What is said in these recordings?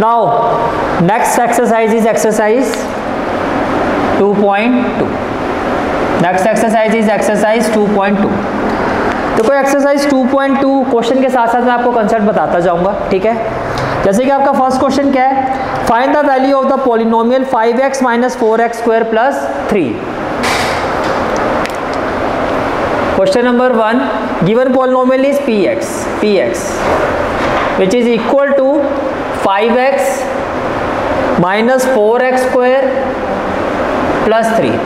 Now next exercise is exercise 2.2। Next exercise is exercise 2.2। देखो exercise 2.2 question के साथ साथ मैं आपको कंसेप्ट बताता जाऊंगा, ठीक है। जैसे कि आपका फर्स्ट क्वेश्चन क्या है, find the value of the polynomial 5x minus 4x square plus 3। Question number 1, given polynomial is px which is equal to 5x minus 4x square plus 3।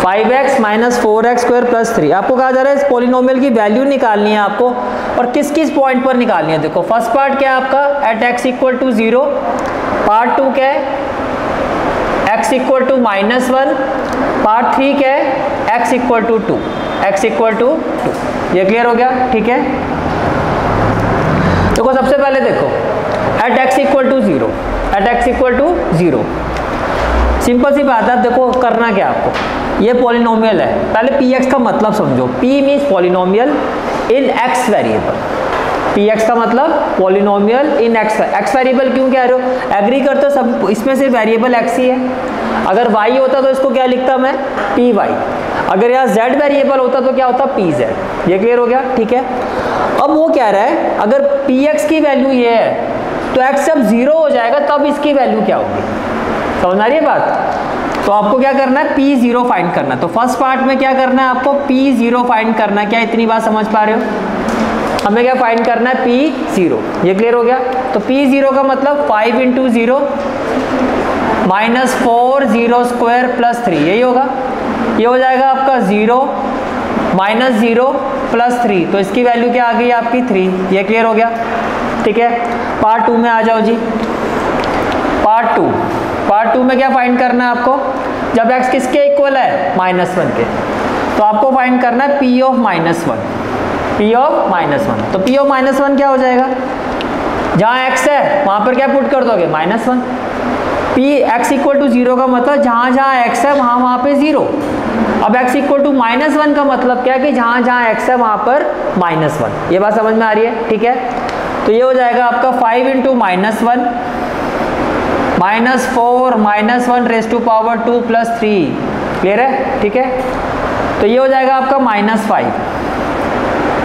5x minus 4x square plus 3। आपको कहा जा रहा है इस polynomial की value निकालनी है आपको, और किस किस पॉइंट पर निकालनी है। देखो फर्स्ट पार्ट क्या है आपका, at x equal to 0। Part 2 क्या है, x इक्वल टू -1। पार्ट 3 क्या है, x equal to 2। x equal to 2। ये क्लियर हो गया, ठीक है। देखो सबसे पहले देखो at x equal to 0, at x equal to 0, simple सी बात है। देखो करना क्या आपको, ये पॉलिनोमियल है, पहले px का मतलब समझो। p मीन्स पॉलिनोमियल इन x वेरिएबल। px का मतलब पॉलिनोमियल इन x वेरिएबल। क्यों कह रहे हो, एग्री करते हो सब, इसमें से वेरिएबल x ही है। अगर y होता तो इसको क्या लिखता मैं, py। अगर यहाँ z वेरिएबल होता तो क्या होता, pz। ये क्लियर हो गया, ठीक है। अब वो कह रहा है अगर px की वैल्यू ये है तो x जब 0 हो जाएगा तब इसकी वैल्यू क्या होगी। समझ आ रही है बात। तो आपको क्या करना है, P0 फाइंड करना है। तो फर्स्ट पार्ट में क्या करना है आपको, P0 फाइंड करना है। क्या इतनी बात समझ पा रहे हो, हमें क्या फाइंड करना है, P0। ये क्लियर हो गया। तो P0 का मतलब 5 इंटू 0 माइनस 4 0 स्क्वायर प्लस 3, यही होगा। ये हो जाएगा आपका 0 माइनस 0 प्लस 3, तो इसकी वैल्यू क्या आ गई आपकी 3। ये क्लियर हो गया, ठीक है। पार्ट 2 में आ जाओ जी। पार्ट 2 में क्या फाइंड करना है आपको, जब x किसके इक्वल है, -1 के, तो आपको फाइंड करना है p ऑफ -1। p ऑफ -1, तो p ऑफ -1 क्या हो जाएगा, जहाँ x है वहाँ पर क्या पुट कर दोगे, -1। p x इक्वल टू 0 का मतलब जहाँ जहाँ x है वहाँ पे 0। अब x इक्वल टू -1 का मतलब क्या है कि जहाँ जहाँ x है वहाँ पर -1। ये बात समझ में आ रही है, ठीक है। तो ये हो जाएगा आपका 5 into -1 -4 -1 raise to power 2 plus 3। Clear है, ठीक है। तो ये हो जाएगा आपका -5,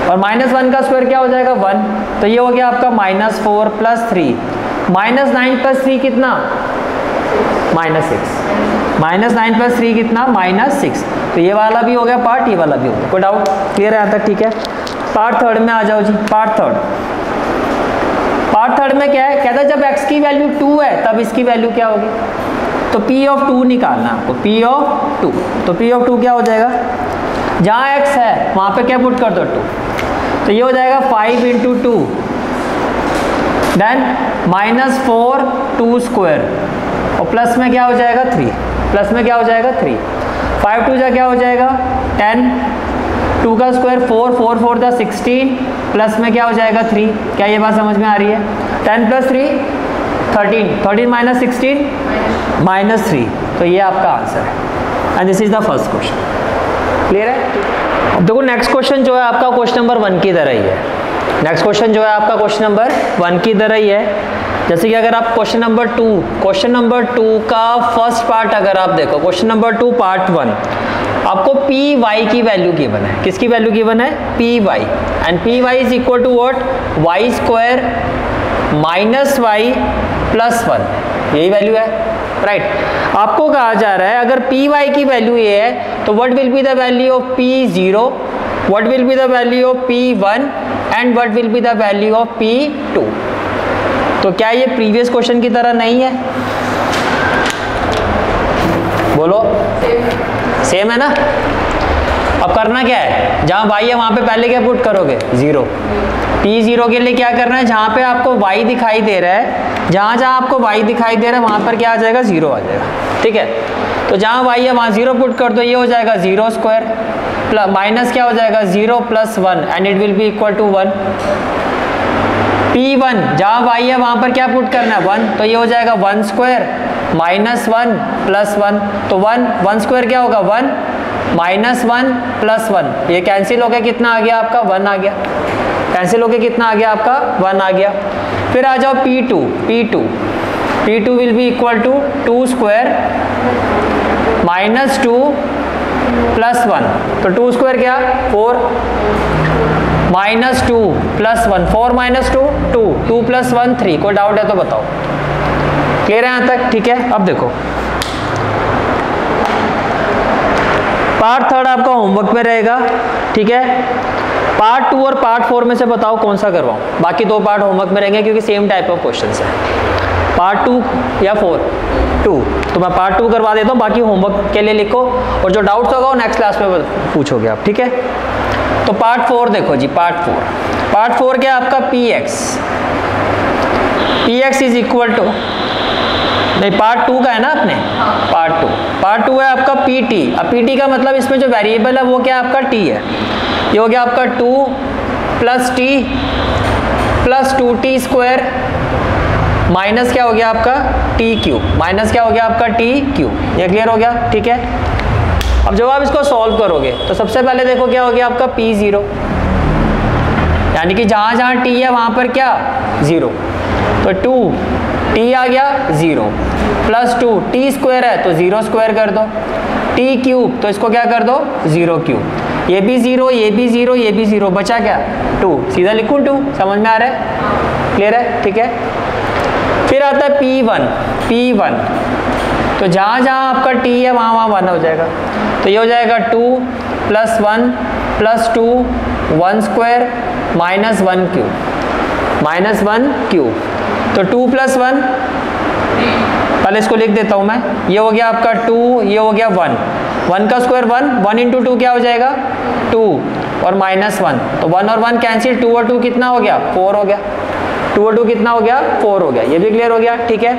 और -1 का स्क्वायर क्या हो जाएगा 1। तो ये हो गया आपका -4 प्लस 3। -9 प्लस 3 कितना, -6। -9 प्लस 3 कितना, -6। तो ये वाला भी हो गया पार्ट, ये वाला भी हो गया। कोई डाउट, क्लियर है यहाँ तक, ठीक है। पार्ट 3 में आ जाओ जी। पार्ट थर्ड में क्या है, कहता है जब x की वैल्यू 2 है तब इसकी वैल्यू क्या होगी। तो p ऑफ 2 निकालना है आपको, p ऑफ 2। तो p ऑफ 2 क्या हो जाएगा, जहाँ x है वहाँ पे क्या पुट कर दो 2। तो ये हो जाएगा 5 इंटू 2 देन -4 2 स्क्वायर, और प्लस में क्या हो जाएगा 3। प्लस में क्या हो जाएगा 3। 5 2 जा क्या हो जाएगा 10, 2 का स्क्वायर 4, 4 4 जा 16, प्लस में क्या हो जाएगा 3। क्या ये बात समझ में आ रही है, 10 प्लस 3 13, 13 माइनस 16 -3। तो ये आपका आंसर है, and this is the first question. Clear है। अब देखो नेक्स्ट क्वेश्चन जो है आपका क्वेश्चन नंबर 1 की तरह ही है। नेक्स्ट क्वेश्चन जो है आपका क्वेश्चन नंबर 1 की तरह ही है। जैसे कि अगर आप क्वेश्चन नंबर 2 का फर्स्ट पार्ट अगर आप देखो, क्वेश्चन नंबर 2 पार्ट 1, आपको पी वाई की वैल्यू गिवन है। किसकी वैल्यू गिवन है, P Y. And P Y is equal to what, Y square minus Y plus 1, यही वैल्यू है, राइट। आपको कहा जा रहा है अगर पी वाई की वैल्यू ये है तो what will be the value of P0, what will be the value of P1 and what will be the value of P2। तो क्या ये प्रीवियस क्वेश्चन की तरह नहीं है, बोलो सेम है ना। अब करना क्या है, जहाँ y है वहाँ पे पहले क्या पुट करोगे 0। P0 के लिए क्या करना है, जहाँ पे आपको y दिखाई दे रहा है, जहाँ जहाँ आपको y दिखाई दे रहा है वहाँ पर क्या आ जाएगा 0 आ जाएगा, ठीक है। तो जहाँ y है वहाँ 0 पुट कर दो, ये हो जाएगा 0 स्क्वायर प्लस माइनस क्या हो जाएगा 0 plus 1 and it will be equal to 1। P1 जहाँ y है वहाँ पर क्या पुट करना है 1, तो ये हो जाएगा 1 स्क्वायर माइनस 1 प्लस 1। तो 1 स्क्वायर क्या होगा 1 माइनस 1 प्लस 1, ये कैंसिल हो गया, कितना आ गया आपका 1 आ गया। कैंसिल हो गया कितना आ गया आपका 1 आ गया। फिर आ जाओ P2 will be equal to 2 square minus 2 plus 1, तो 2 स्क्वायर क्या 4 माइनस 2 प्लस 1, 4 माइनस 2 2 प्लस 1 3। कोई डाउट है तो बताओ, क्लियर है यहाँ तक? ठीक है, अब देखो पार्ट थर्ड आपका होमवर्क में रहेगा, ठीक है। पार्ट 2 और पार्ट 4 में से बताओ कौन सा करवाऊँ, बाकी 2 पार्ट होमवर्क में रहेंगे क्योंकि सेम टाइप ऑफ क्वेश्चन है। पार्ट 2 या 4 2, तो मैं पार्ट 2 करवा देता हूँ, बाकी होमवर्क के लिए लिखो और जो डाउट्स होगा वो नेक्स्ट क्लास में पूछोगे आप, ठीक है। तो पार्ट 4 देखो जी, पार्ट 4 क्या आपका px इज इक्वल टू, नहीं पार्ट 2 का है ना अपने, पार्ट 2 है आपका pt। अब pt का मतलब इसमें जो वेरिएबल है वो क्या आपका t है, ये हो गया आपका 2 plus t plus 2t square minus क्या हो गया आपका t क्यूब, माइनस क्या हो गया आपका t क्यूब। ये क्लियर हो गया, ठीक है। अब जब आप इसको सॉल्व करोगे तो सबसे पहले देखो क्या हो गया आपका p0, यानी कि जहाँ जहाँ t है वहाँ पर क्या 0, तो 2t आ गया 0 प्लस 2 t स्क्वायर है तो 0 स्क्वायर कर दो, t क्यूब तो इसको क्या कर दो 0 क्यूब, ये भी 0 ये भी 0 ये भी 0, बचा क्या 2, सीधा लिखूँ 2, समझ में आ रहा है, क्लियर है, ठीक है। फिर आता है P1, तो जहाँ जहाँ आपका t है वहाँ वहाँ 1 हो जाएगा, तो ये हो जाएगा 2 plus 1 plus 2 1 square minus 1 cube, तो 2 प्लस 1, पहले इसको लिख देता हूँ मैं, ये हो गया आपका 2, ये हो गया 1 का स्क्वायर 1 इंटू 2 क्या हो जाएगा 2 और माइनस 1, तो 1 और 1 कैंसिल, 2 और 2 कितना हो गया 4 हो गया, 2 और 2 कितना हो गया 4 हो गया, ये भी क्लियर हो गया, ठीक है।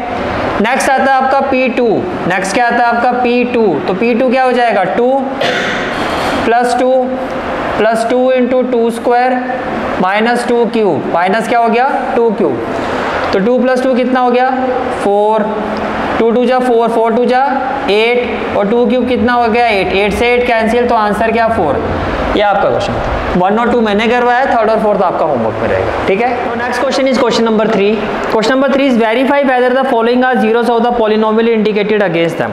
नेक्स्ट आता है आपका P2, नेक्स्ट क्या आता है आपका P2, तो P2 क्या हो जाएगा 2 plus 2 into 2 square minus 2 cube, minus क्या हो गया 2 क्यूब, तो 2 प्लस 2 कितना हो गया 4, 2 2 जा 4, 4 2 जा 8 और 2 क्यूब कितना हो गया 8 से 8 कैंसिल, तो आंसर क्या 4। ये आपका क्वेश्चन था, 1 और 2 मैंने करवाया, 3rd और 4th आपका होमवर्क में रहेगा, ठीक है। तो next question is question number 3। Question number 3 is verify whether the following are zeros of the polynomial indicated against them.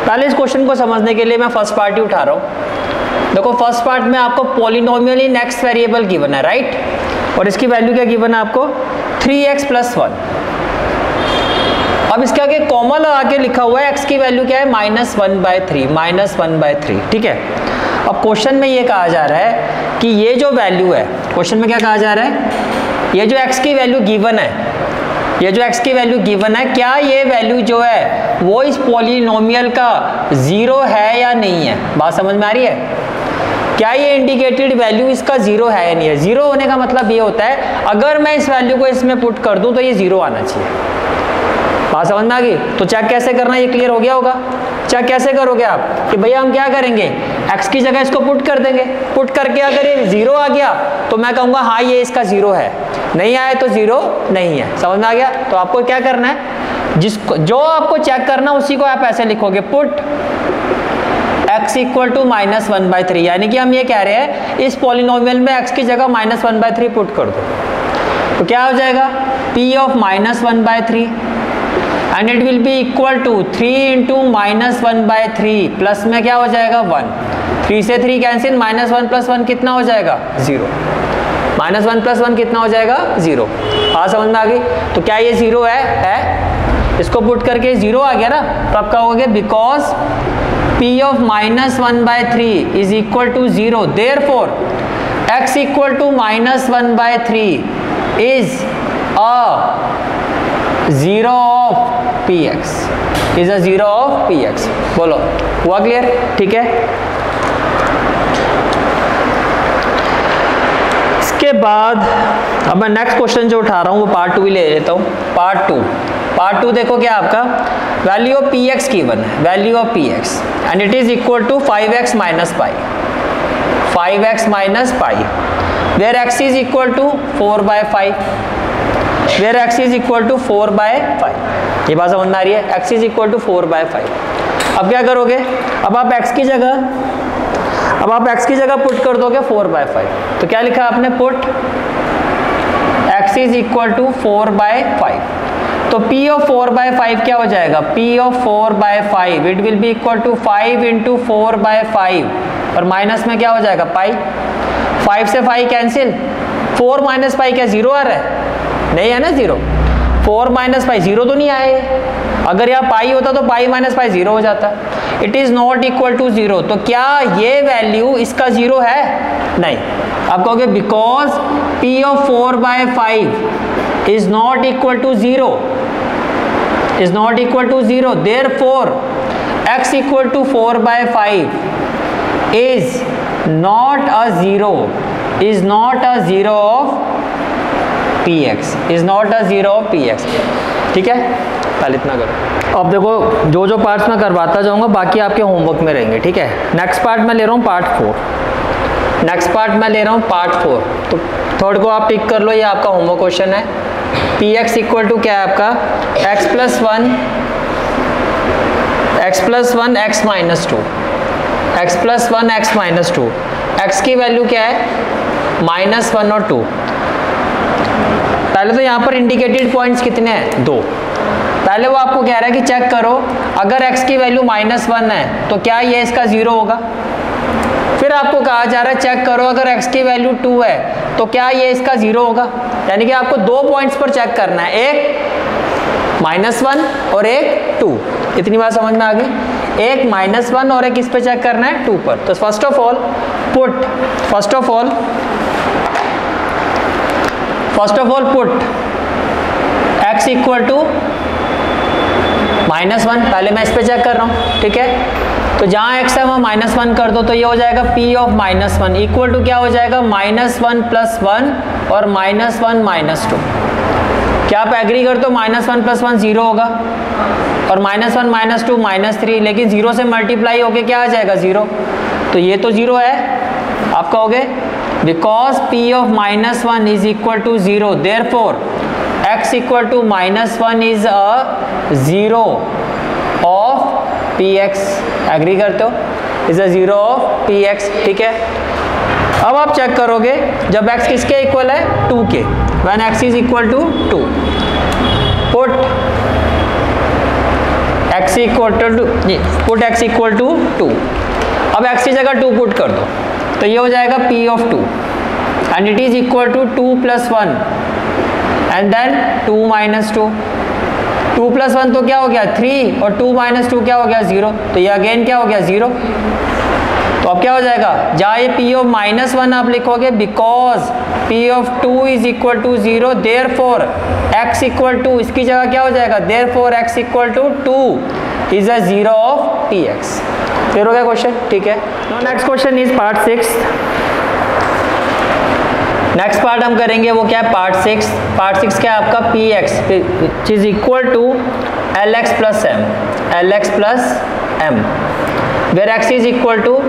पहले इस क्वेश्चन को समझने के लिए मैं फर्स्ट पार्ट ही उठा रहा हूँ। देखो फर्स्ट पार्ट में आपको पॉलिनोमियल इन एक्स वेरिएबल गिवन है, राइट, और इसकी वैल्यू क्या गिवन है आपको 3x + 1। अब इसके आगे कॉमन लगा के लिखा हुआ है x की वैल्यू क्या है -1/3, ठीक है। अब क्वेश्चन में ये कहा जा रहा है कि ये जो वैल्यू है, क्वेश्चन में क्या कहा जा रहा है, ये जो x की वैल्यू गिवन है, ये जो x की वैल्यू गिवन है, क्या ये वैल्यू जो है वो इस पॉलिनोमियल का 0 है या नहीं है। बात समझ में आ रही है, क्या ये इंडिकेटेड वैल्यू इसका 0 है या नहीं है। 0 होने का मतलब ये होता है अगर मैं इस वैल्यू को इसमें पुट कर दूं तो ये 0 आना चाहिए। बात समझ में आ गई। तो चेक कैसे करना, ये क्लियर हो गया होगा। चेक कैसे करोगे आप कि भैया हम क्या करेंगे, x की जगह इसको पुट कर देंगे, पुट करके अगर ये 0 आ गया तो मैं कहूँगा हाँ ये इसका 0 है, नहीं आए तो 0 नहीं है। समझ में आ गया। तो आपको क्या करना है, जिसको जो आपको चेक करना उसी को आप ऐसे लिखोगे, पुट x = -1/3, यानी कि हम ये कह रहे हैं इस पॉलिनोमियल में x की जगह -1/3 पुट कर दो, तो क्या हो जाएगा p of -1/3 and it will be equal to 3 × -1/3 plus में क्या हो जाएगा 1, 3 से 3 कैंसिल, -1 + 1 कितना हो जाएगा 0, -1 + 1 कितना हो जाएगा 0। हाँ समझ में आ गई। तो क्या ये 0 है, इसको पुट करके 0 आ गया ना, तो आप कहोगे because p of -1/3 is equal to 0, therefore x = -1/3 is a 0 of px, is a 0 of px। बोलो हुआ क्लियर, ठीक है। इसके बाद अब मैं नेक्स्ट क्वेश्चन जो उठा रहा हूँ वो पार्ट 2 ही ले लेता हूँ। पार्ट 2 देखो क्या आपका वैल्यू ऑफ px गिवन है, value of px and it is equal to 5x - pi, 5x - pi, where x is equal to 4/5, where x is equal to 4/5। ये बात समझ में आ रही है, x is equal to 4/5। अब क्या करोगे, अब आप x की जगह पुट कर दोगे 4/5, तो क्या लिखा आपने, put x x is equal to 4/5। तो p ऑफ 4/5 क्या हो जाएगा, p of 4/5 it will be equal to 5 into 4/5 और माइनस में क्या हो जाएगा पाई, 5 से 5 कैंसिल, 4 माइनस पाई क्या जीरो आ रहा है, नहीं है ना जीरो, 4 माइनस पाई जीरो तो नहीं आए, अगर यहाँ पाई होता तो पाई माइनस पाई जीरो हो जाता, it is not equal to zero. तो क्या ये वैल्यू इसका जीरो है, नहीं। आप कहोगे because p of 4/5 is not equal to zero, is not equal to zero, therefore x equal to 4/5 is not a zero, is not a zero of px, is not a zero of px। ठीक है, पहले इतना करो। अब देखो जो जो parts मैं करवाता जाऊंगा बाकी आपके होमवर्क में रहेंगे। ठीक है, नेक्स्ट पार्ट मैं ले रहा हूँ पार्ट 4, नेक्स्ट पार्ट मैं ले रहा हूँ पार्ट 4। तो थर्ड को आप टिक कर लो, ये आपका होमवर्क क्वेश्चन है। px इक्वल टू क्या है आपका, x plus 1 x minus 2, x plus 1 x minus 2, x की वैल्यू क्या है -1 और 2। पहले तो यहाँ पर इंडिकेटेड पॉइंट्स कितने हैं, 2। पहले वो आपको कह रहा है कि चेक करो अगर x की वैल्यू -1 है तो क्या ये इसका जीरो होगा। फिर आपको कहा जा रहा है चेक करो अगर x की वैल्यू 2 है तो क्या ये इसका जीरो होगा। यानी कि आपको 2 पॉइंट्स पर चेक करना है, एक -1 और एक 2। इतनी बात समझ में आ गई, एक -1 और एक किस पे चेक करना है, 2 पर। तो first of all put x equal to -1, पहले मैं इस पे चेक कर रहा हूँ। ठीक है, तो जहाँ x है वहाँ -1 कर दो, तो ये हो जाएगा p ऑफ -1 इक्वल टू क्या हो जाएगा -1 प्लस 1 और -1 माइनस 2। क्या आप एग्री करते हो, -1 प्लस 1 जीरो होगा और -1 माइनस 2 -3, लेकिन जीरो से मल्टीप्लाई होके क्या आ जाएगा जीरो, तो ये तो जीरो है। आप कहोगे because p of -1 is equal to zero, therefore x equal to -1 is a zero of px। Agree करते हो, is a zero of px। ठीक है, अब आप चेक करोगे जब x किसके इक्वल है, 2 के, when x is equal to 2, put x equal to 2। अब x की जगह 2 पुट कर दो, तो ये हो जाएगा p of 2 and it is equal to 2 plus 1 and then 2 minus 2। 2 plus 1 तो क्या हो गया 3 और 2 माइनस 2 क्या हो गया 0, तो ये अगेन क्या हो गया 0। तो अब क्या हो जाएगा, जहाँ ये p ऑफ -1 आप लिखोगे because p of 2 is equal to 0, therefore x equal to, इसकी जगह क्या हो जाएगा, therefore x equal to 2 is a zero of px। Clear हो गया क्वेश्चन। ठीक है, next question is part 6। Next part हम करेंगे वो क्या है, पार्ट 6। पार्ट 6 क्या है आपका, px is equal to lx plus m, where x is equal to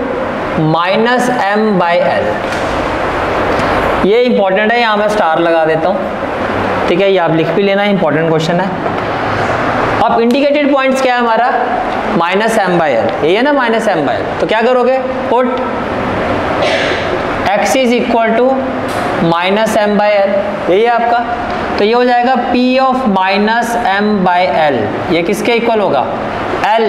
-m/l। ये इंपॉर्टेंट है, यहाँ मैं स्टार लगा देता हूँ। ठीक है, ये आप लिख भी लेना, इंपॉर्टेंट क्वेश्चन है। अब इंडिकेटेड पॉइंट्स क्या है हमारा, -m/l, ये है ना -m/l। तो क्या करोगे, put x is equal to -m/l, यही है आपका। तो ये हो जाएगा p ऑफ -m/l, ये किसके इक्वल होगा, l।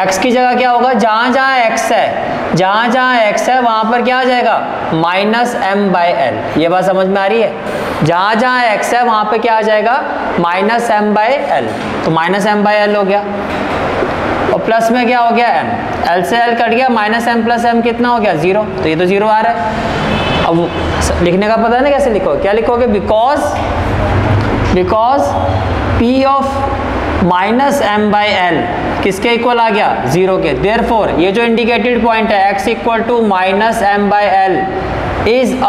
x की जगह क्या होगा, जहाँ जहाँ x है, जहाँ जहाँ x है वहाँ पर क्या आ जाएगा -m/l। ये बात समझ में आ रही है, जहाँ जहाँ x है वहाँ पे क्या आ जाएगा -m/l। तो -m/l हो गया और प्लस में क्या हो गया m, l से l कट गया, -m प्लस m कितना हो गया 0, तो ये तो 0 आ रहा है। अब लिखने का पता है ना कैसे लिखोगे, क्या लिखोगे, बिकॉज p ऑफ -m/l किसके इक्वल आ गया 0 के, देयरफॉर ये जो इंडिकेटेड पॉइंट है x equal to -m/l is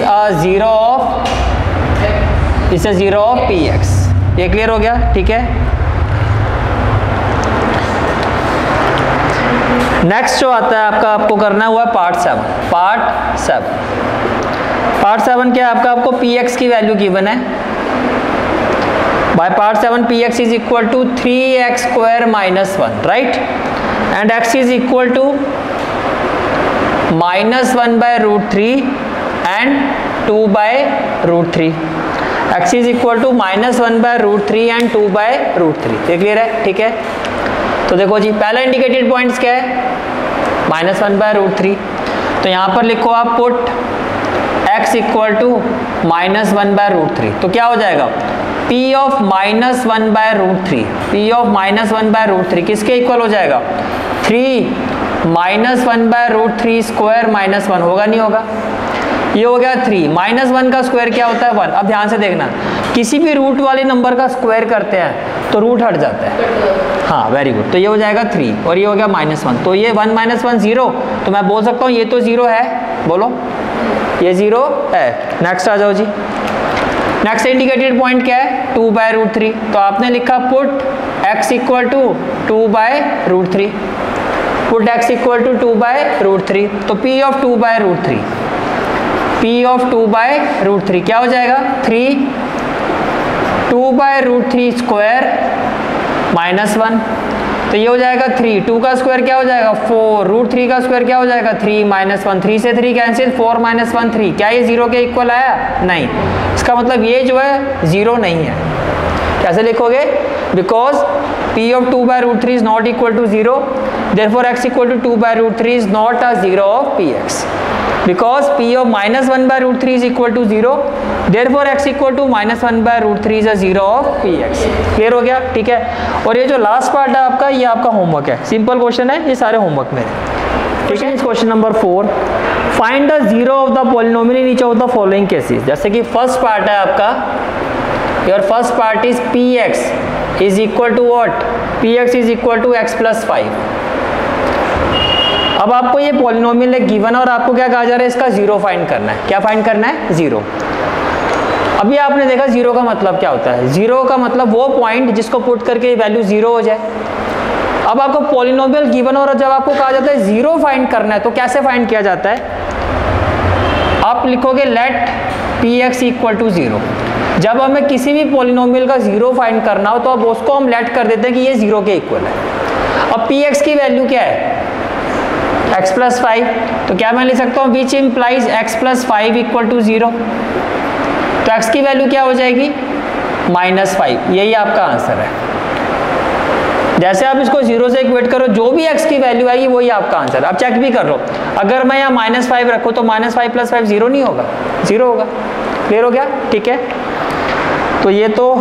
a zero of px। ये क्लियर हो गया। ठीक है, नेक्स्ट जो आता है आपका, आपको करना हुआ पार्ट 7। पार्ट 7 क्या है आपका, आपको px की वैल्यू गिवन है। By part 7 px is equal to 3x square -1, right, and x is equal to -1/√3 and 2/√3। √3, x is equal to -1/√3 and 2/√3। ये क्लियर है? ठीक है, तो देखो जी पहला इंडिकेटेड पॉइंट्स क्या है, -1/√3। तो यहाँ पर लिखो आप पुट x इक्वल टू -1/√3, तो क्या हो जाएगा p ऑफ -1/√3, p ऑफ -1/√3 किसके इक्वल हो जाएगा 3 -1/√3 स्क्वायर -1 होगा, नहीं होगा? ये हो गया 3, -1 का स्क्वायर क्या होता है 1। अब ध्यान से देखना, किसी भी रूट वाले नंबर का स्क्वायर करते हैं तो रूट हट जाता है। हाँ वेरी गुड, तो ये हो जाएगा 3 और ये हो गया -1, तो ये 1 - 1 0, तो मैं बोल सकता हूँ ये तो 0 है, बोलो ये 0 है। नेक्स्ट आ जाओ जी, नेक्स्ट इंडिकेटेड पॉइंट क्या है 2/√3, तो आपने लिखा put x equal to 2/√3, put x equal to 2/√3, तो p ऑफ 2/√3, p ऑफ 2/√3 क्या हो जाएगा 3 2/√3 स्क्वायर -1, तो ये हो जाएगा 3, 2 का स्क्वायर क्या हो जाएगा 4, √3 का स्क्वायर क्या हो जाएगा 3 -1, 3 से 3 कैंसिल, 4 - 1 3, क्या ये 0 के इक्वल आया? नहीं, इसका मतलब ये जो है 0 नहीं है। कैसे लिखोगे? Because p of 2/√3 is not equal to 0, therefore x equal to 2/√3 is not a 0 of px, because p of -1/√3 is equal to 0, therefore x equal to -1/√3 is a 0 of px। Clear हो गया? ठीक है, और ये जो last part है आपका, ये आपका होमवर्क है, सिंपल क्वेश्चन है, ये सारे होमवर्क में। ठीक है, question number 4, find the 0 of the polynomial in each of the following cases. जैसे कि फर्स्ट पार्ट है आपका, your first part is px is equal to what, px is equal to x + 5। अब आपको ये पॉलिनोमियल है गिवन और आपको क्या कहा जा रहा है, इसका 0 फाइंड करना है। क्या फाइंड करना है? 0। अभी आपने देखा 0 का मतलब क्या होता है, 0 का मतलब वो पॉइंट जिसको पुट करके वैल्यू 0 हो जाए। अब आपको पॉलिनोमियल गिवन और जब आपको कहा जाता है 0 फाइंड करना है, तो कैसे फाइंड किया जाता है? आप लिखोगे लेट px इक्वल टू 0। जब हमें किसी भी पॉलिनोमियल का 0 फाइंड करना हो तो अब उसको हम लेट कर देते हैं कि ये 0 के इक्वल है। अब px की वैल्यू क्या है x + 5, तो क्या मैं लिख सकता हूँ which implies x + 5 equal to 0, तो x की वैल्यू क्या हो जाएगी -5। यही आपका आंसर है। जैसे आप इसको 0 से इक्वेट करो, जो भी x की वैल्यू आएगी वही आपका आंसर है। आप चेक भी कर लो, अगर मैं यहाँ -5 रखूँ तो -5 + 5 0 नहीं होगा, 0 होगा। क्लियर हो गया? ठीक है, तो ये तो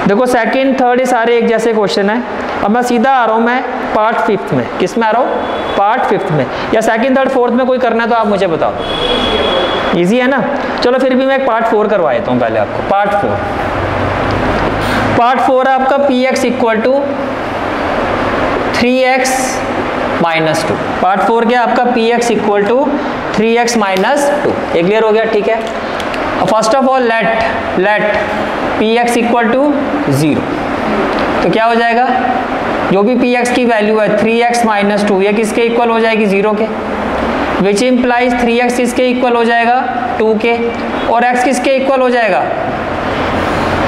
देखो सेकंड थर्ड ये सारे एक जैसे क्वेश्चन है। अब मैं सीधा आ रहा हूँ मैं पार्ट 5 में। किस में आ रहा हूँ? पार्ट 5 में, या सेकंड थर्ड फोर्थ में कोई करना है तो आप मुझे बताओ। इजी है ना? चलो फिर भी मैं एक पार्ट 4 करवा देता हूँ पहले आपको। पार्ट 4 है आपका px equal to 3x - 2। Part 4 क्या आपका px इक्वल टू 3x - 2। ये क्लियर हो गया? ठीक है, first of all let px equal to 0, तो क्या हो जाएगा जो भी px की वैल्यू है 3x - 2, ये किसके इक्वल हो जाएगी 0 के, विच इम्प्लाइज 3x किसके इक्वल हो जाएगा 2 के, और x किसके इक्वल हो जाएगा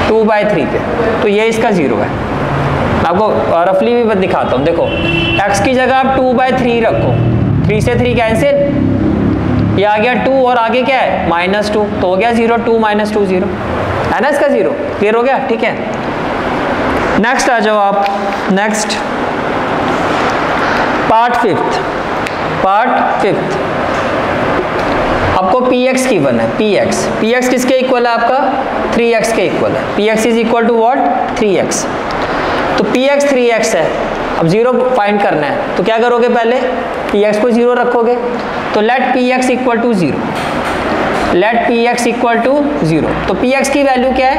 2/3 के, तो ये इसका 0 है। मैं आपको रफली भी दिखाता हूँ। देखो x की जगह आप 2/3 रखो, 3 से 3 कैंसिल, ये आ गया 2 और आगे क्या है -2, तो हो गया 0, 2 - 2 0 है ना इसका 0। क्लियर हो गया? ठीक है, नेक्स्ट आ जाओ आप। नेक्स्ट पार्ट 5 आपको px की वन है, px किसके इक्वल है आपका 3x के इक्वल है। px is equal to what 3x, तो px 3x है। अब 0 फाइंड करना है तो क्या करोगे, पहले px को 0 रखोगे, तो let px equal to 0, let px equal to 0, तो px की वैल्यू क्या है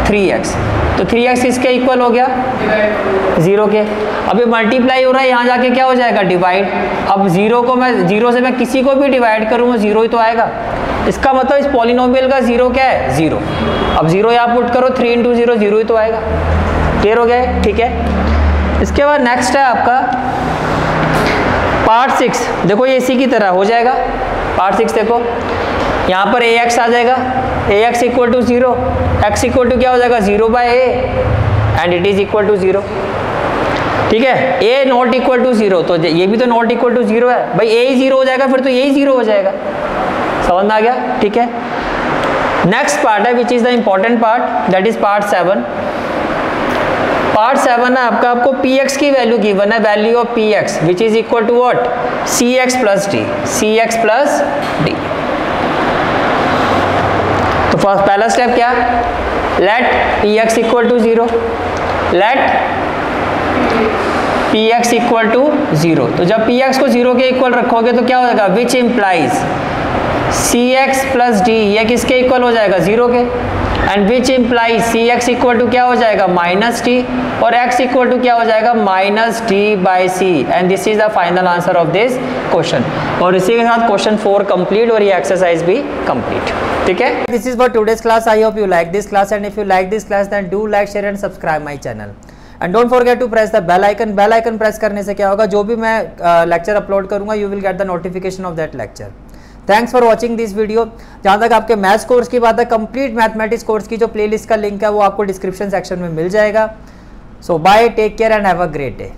3x, तो 3x इसके इक्वल हो गया 0 के। अब ये मल्टीप्लाई हो रहा है, यहाँ जाके क्या हो जाएगा डिवाइड। अब 0 से मैं किसी को भी डिवाइड करूँगा 0 ही तो आएगा। इसका मतलब इस पॉलिनोमियल का 0 क्या है 0। अब 0 यहाँ पुट करो, 3 × 0 0 ही तो आएगा। क्लियर हो गया है? ठीक है, इसके बाद नेक्स्ट है आपका पार्ट 6। देखो ये इसी की तरह हो जाएगा। पार्ट 6 देखो, यहाँ पर ax आ जाएगा, ax equal to 0, x equal to क्या हो जाएगा 0/a and it is equal to 0। ठीक है, a नॉट इक्वल टू 0, तो ये भी तो नॉट इक्वल टू 0 है भाई, a ही 0 हो जाएगा फिर तो ये ही 0 हो जाएगा। समझ में आ गया? ठीक है, नेक्स्ट पार्ट है which is the important part, that is part 7। Part 7 है आपका, आपको px की वैल्यू गिवन है, value of px which is equal to what, cx plus d, cx plus d. तो फर्स्ट पहला स्टेप क्या, let px equal to 0, let px equal to 0। तो जब px को 0 के इक्वल रखोगे तो क्या हो जाएगा, which implies cx plus d, ये किसके इक्वल हो जाएगा, 0 के, and which implies cx equal to क्या हो जाएगा, माइनस टी, और x इक्वल टू क्या हो जाएगा, minus t by c. And this is the final answer of this question. और इसी के साथ क्वेश्चन 4 कंप्लीट और ये एक्सरसाइज भी कंप्लीट। ठीक है, this is for today's class. I hope you like this class, and if you like this class then do like, share and subscribe my channel, and don't forget to press the bell icon. Bell icon press करने से क्या होगा, जो भी मैं lecture upload करूंगा you will get the notification of that lecture. Thanks for watching this video. जहाँ तक आपके मैथ्स कोर्स की बात है, कंप्लीट मैथमेटिक्स कोर्स की जो प्लेलिस्ट का लिंक है वो आपको डिस्क्रिप्शन सेक्शन में मिल जाएगा। So bye, take care and have a great day.